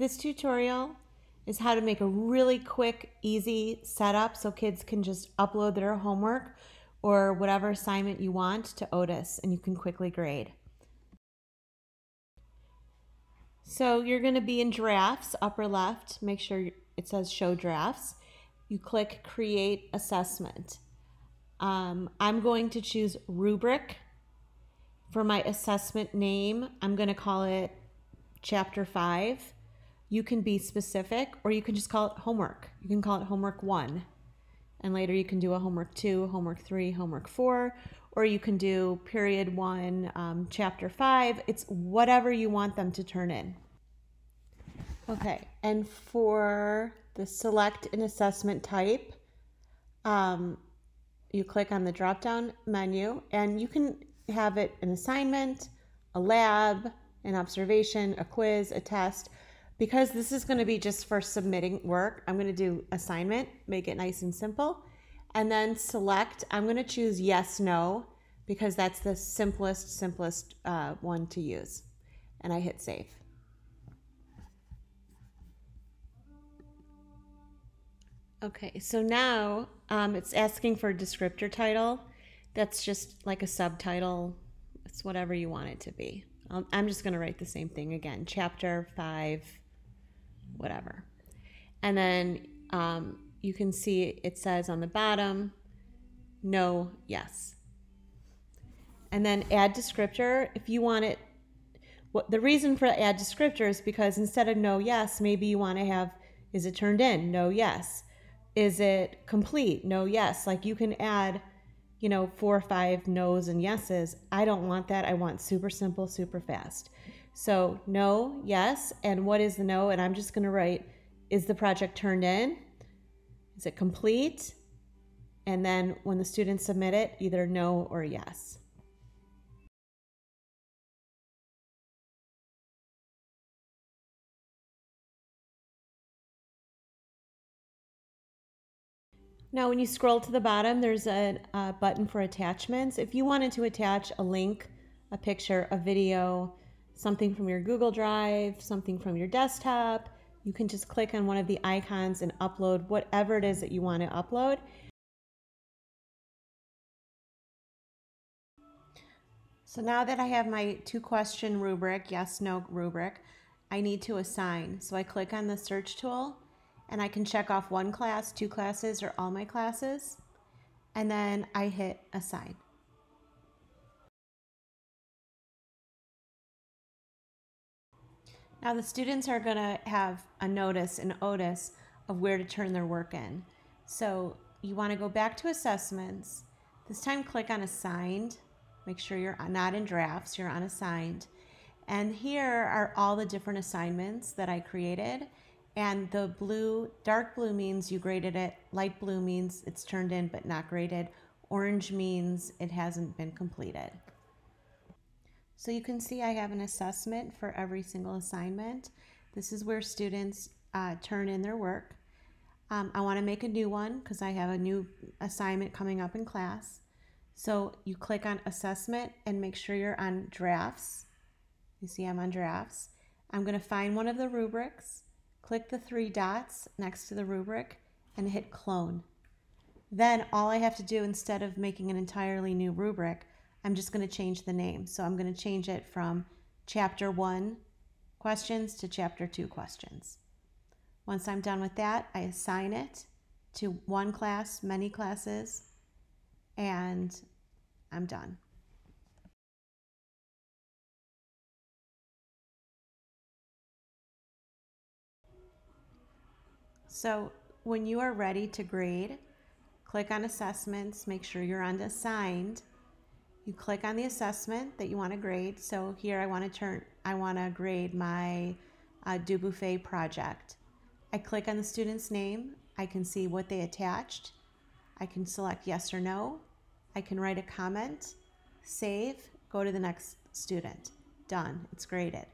This tutorial is how to make a really quick, easy setup so kids can just upload their homework or whatever assignment you want to Otis and you can quickly grade. So you're going to be in drafts, upper left, make sure it says show drafts. You click create assessment. I'm going to choose rubric. For my assessment name, I'm going to call it chapter 5. You can be specific or you can just call it homework. You can call it homework 1. And later you can do a homework 2, homework 3, homework 4, or you can do period 1, chapter 5. It's whatever you want them to turn in. Okay, and for the select an assessment type, you click on the drop-down menu and you can have it an assignment, a lab, an observation, a quiz, a test. Because this is going to be just for submitting work, I'm going to do assignment, make it nice and simple, and then select. I'm going to choose yes, no, because that's the simplest one to use. And I hit save. Okay, so now it's asking for a descriptor title. That's just like a subtitle. It's whatever you want it to be. I'm just going to write the same thing again. Chapter 5, whatever. And then you can see it says on the bottom, no, yes. And then add descriptor. If you want it, the reason for add descriptor is because instead of no, yes, maybe you want to have, is it turned in? No, yes. Is it complete? No, yes. Like you can add, 4 or 5 no's and yeses. I don't want that. I want super simple, super fast. So no, yes, and what is the no? And I'm just going to write, is the project turned in? Is it complete? And then when the students submit it, either no or yes. Now when you scroll to the bottom, there's a button for attachments. If you wanted to attach a link, a picture, a video, something from your Google Drive, something from your desktop, you can just click on one of the icons and upload whatever it is that you want to upload. So now that I have my 2-question rubric, yes, no rubric, I need to assign. So I click on the search tool and I can check off 1 class, 2 classes, or all my classes. And then I hit assign. Now the students are going to have a notice in Otis of where to turn their work in. So you want to go back to assessments. This time click on assigned. Make sure you're not in drafts, you're on assigned. And here are all the different assignments that I created. And the blue, dark blue means you graded it. Light blue means it's turned in but not graded. Orange means it hasn't been completed. So you can see I have an assessment for every single assignment. This is where students turn in their work. I want to make a new one because I have a new assignment coming up in class. So you click on assessment and make sure you're on drafts. You see I'm on drafts. I'm going to find one of the rubrics, click the 3 dots next to the rubric and hit clone. Then all I have to do, instead of making an entirely new rubric, I'm just going to change the name. So I'm going to change it from chapter 1 questions to chapter 2 questions. Once I'm done with that, I assign it to 1 class, many classes, and I'm done. So when you are ready to grade, click on assessments, make sure you're on assigned. You click on the assessment that you want to grade. So here I want to grade my Dubuffet project. I click on the student's name. I can see what they attached. I can select yes or no. I can write a comment, save, go to the next student. Done. It's graded.